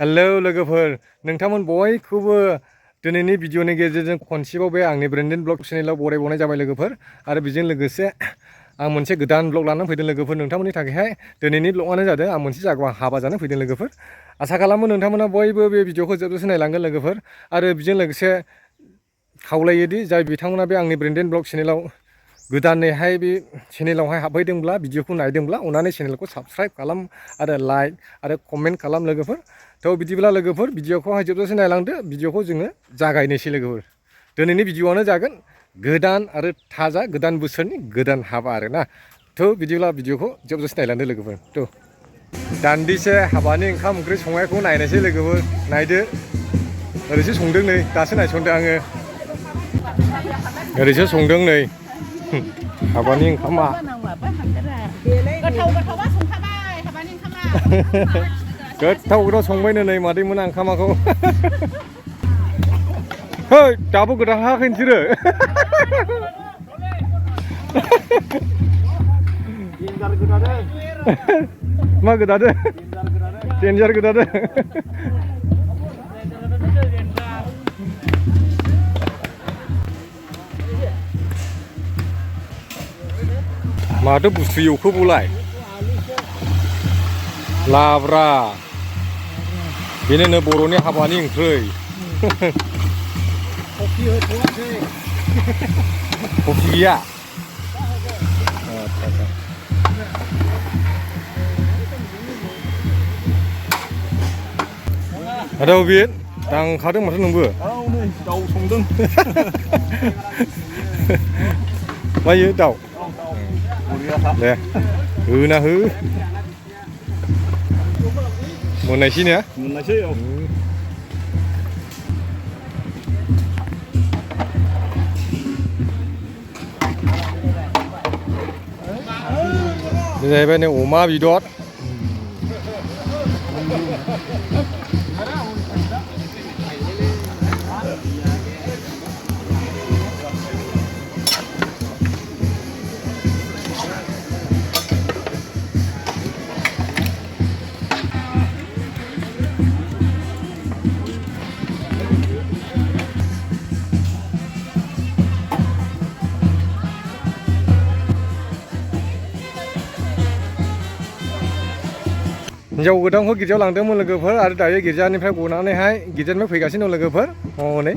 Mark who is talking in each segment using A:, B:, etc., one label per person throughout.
A: hello लोगोफोर नोंथांमोन बयखौबो दिनैनि भिडिअनि गेजेरजों खनसेबाव बे आंनि ब्रेन्डेन ब्लग चेनेलाव बरायबावनाय जाबाय लोगोफोर आरो बेजों लोगोसे आं मोनसे गोदान ब्लग लानानै फैदों लोगोफोर नोंथांमोननि थाखायहाय दिनैनि ब्लगआनो जादों आं मोनसे जायगायाव हाबा जानो फैदों लोगोफोर आसा खालामो नोंथांमोना बयबो बे भिडिअखौ जोबजासिम नायलांगोन लोगोफोर आरो बेजों लोगोसे खावलायोदि जाय बिथांमोना बे आंनि ब्रेन्डेन ब्लग चेनेलाव गोदानैहाय बे चेनेलावहाय हाबफैदोंब्ला भिडिअखौ नायदोंब्ला अननानै चेनेलखौ साबस्क्राइब खालाम आरो लाइक आरो कमेन्ट खालाम लोगोफोर थ' बिदिब्ला लोगोफोर भिडिअखौहाय जोबजासिम नायलांदो भिडिअखौ जोङो जागायनोसै लोगोफोर दिनैनि भिडिअआनो जागोन गोदान आरो थाजा गोदान बोसोरनि गोदान हाबा आरोना थ' बिदिब्ला भिडिअखौ जोबजासिम नायलांदो लोगोफोर थ' दान्दिसे हाबानि ओंखाम ओंख्रि संनायखौ नायनोसै लोगोफोर नायदो ओरैसो संदों नै दासो नायसनदों आङो ओरैसो संदों नै हाबानि ओंखामा गोथाव संबायनो नै मादैमोना ओंखामाखौ है दाबो गोदाहाखै नोंसोरो मा गोदादो देन्जार गोदादो माथो बुस्थु एवखोबावलाय लाब्रा बेनो बर'नि हाबानि ओंख्रै कफि गैया आदा बे दांखादों माथो नोंबो
B: नै दाउ संदों
A: मायो दाउ दे होना हो मोननायसै ने
B: मोननायसै औ
A: बे जाहैबाय नै अमा बेदर हिन्जाव गोदानखौ गिर्जायाव लांदोंमोन लोगोफोर आरो दायो गिर्जानिफ्राय गनानैहाय गिर्जानिफ्राय फैगासिनो दं लोगोफोर हनै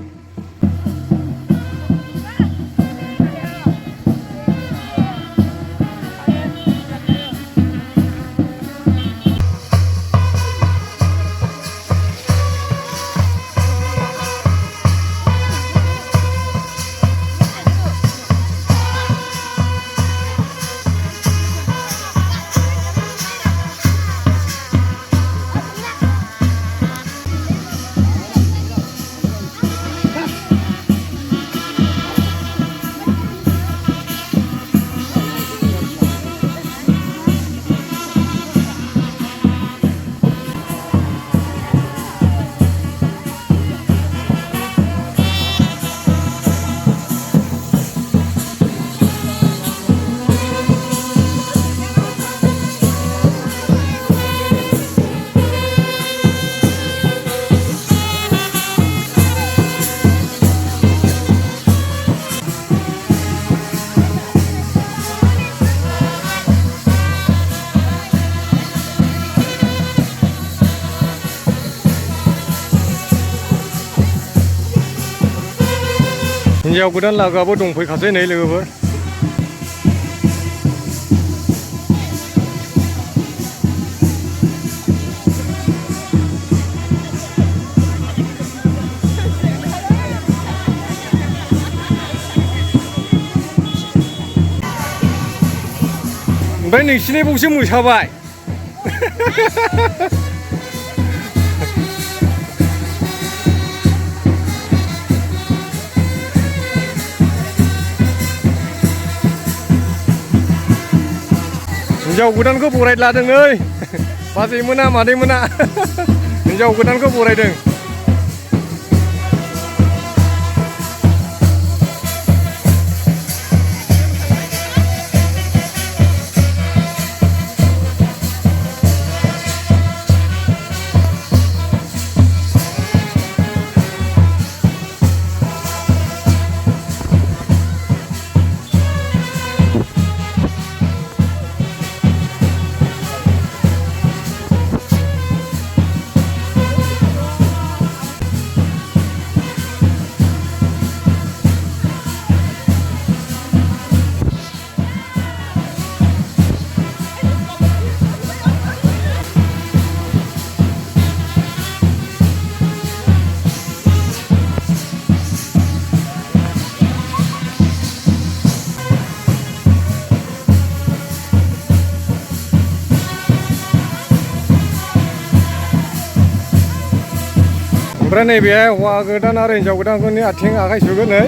A: हिन्जाव गोदान लागोआबो दंफैखासै नै लोगोफोर ओमफ्राय नोंसिनि बावसो मोसाबाय हिन्जाव गोदानखौ बरायलादों नै बाजैमोना मादैमोना हिन्जाव गोदानखौ बरायदों ओमफ्राय नैबे हौवा गोदान आरो हिन्जाव गोदानफोरनि आथिं आखाइ सुगोन नै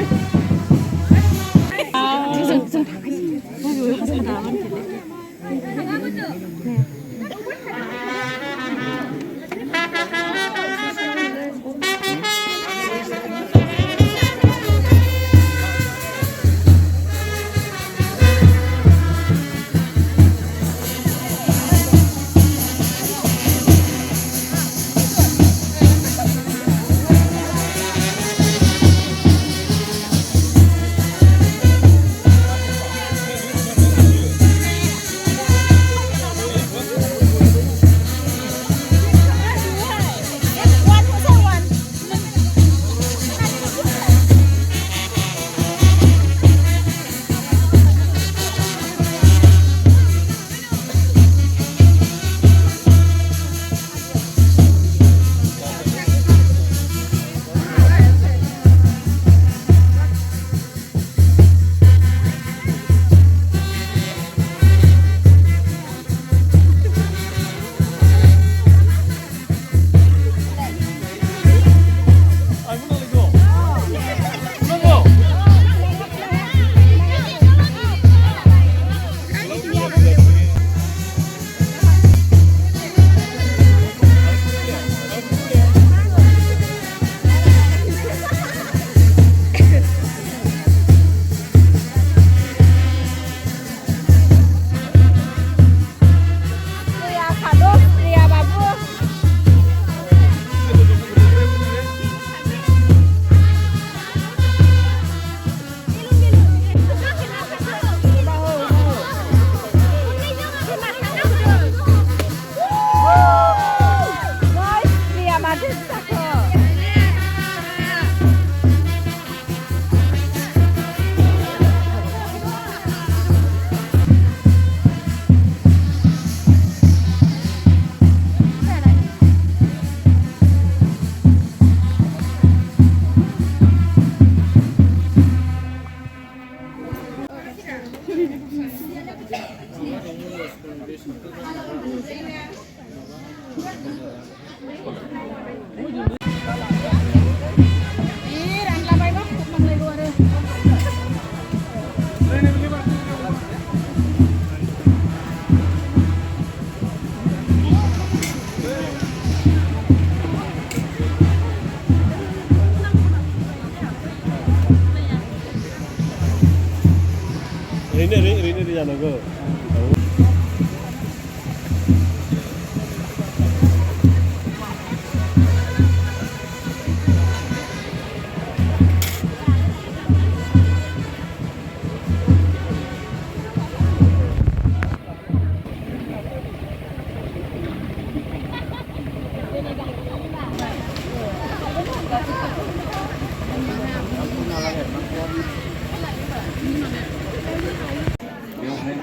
B: Ini जानांगौ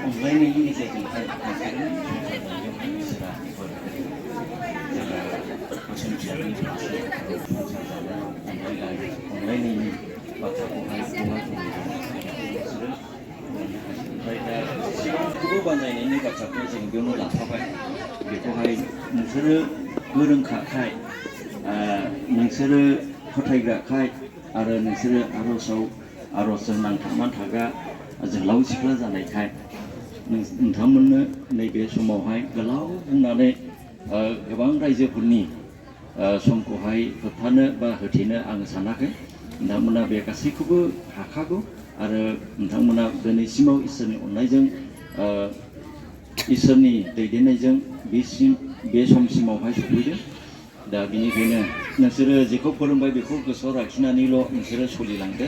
C: अनलायनायनि गेजेरजोंहाय अनलायनायनि बाथ्राखौहाय बेखौबो बानायनायनि बाथ्राखौ जों बेयावनो लाफाबाय बेखौहाय नोंसोरो गोरोंखाखाय नोंसोरो फोथायग्राखाय आरो नोंसोरो आर'जजों नांथाबनानै थाग्रा जोहोलाव सिख्ला जानायखाय नोंथांमोननो नैबे समावहाय गोलाव बुंनानै गोबां रायजोफोरनि समखौहाय होबथानो बा होथेनो आङो सानाखै नोंथांमोना बे गासैखौबो हाखागौ आरो नोंथांमोना दिनैसिमाव इसोरनि अननायजों इसोरनि दैदेननायजों बे समसिमावहाय सफैदों दा बिनिखायनो नोंसोरो जेखौ फोरोंबाय बेखौ गोसोआव लाखिनानैल' नोंसोरो सोलिलांदो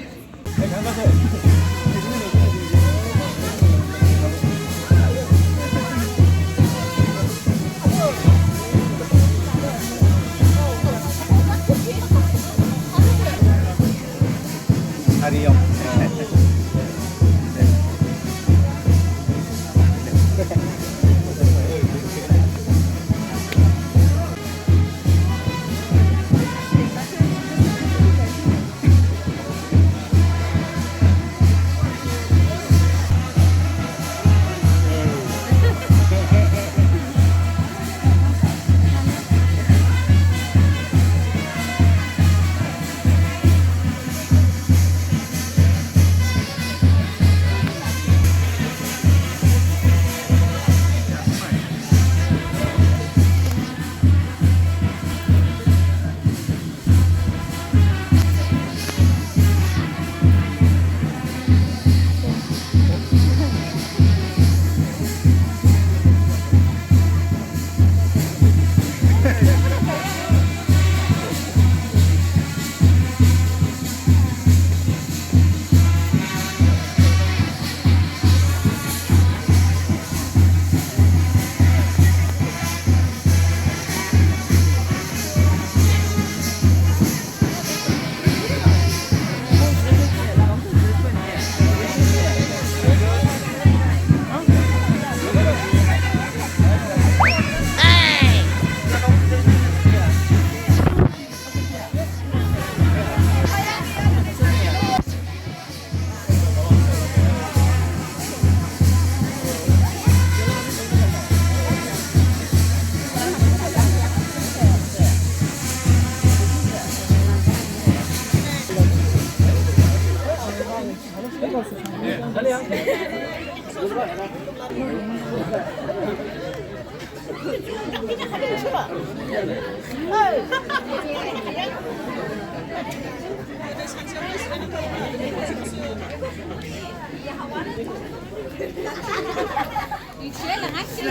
B: 以前人还是。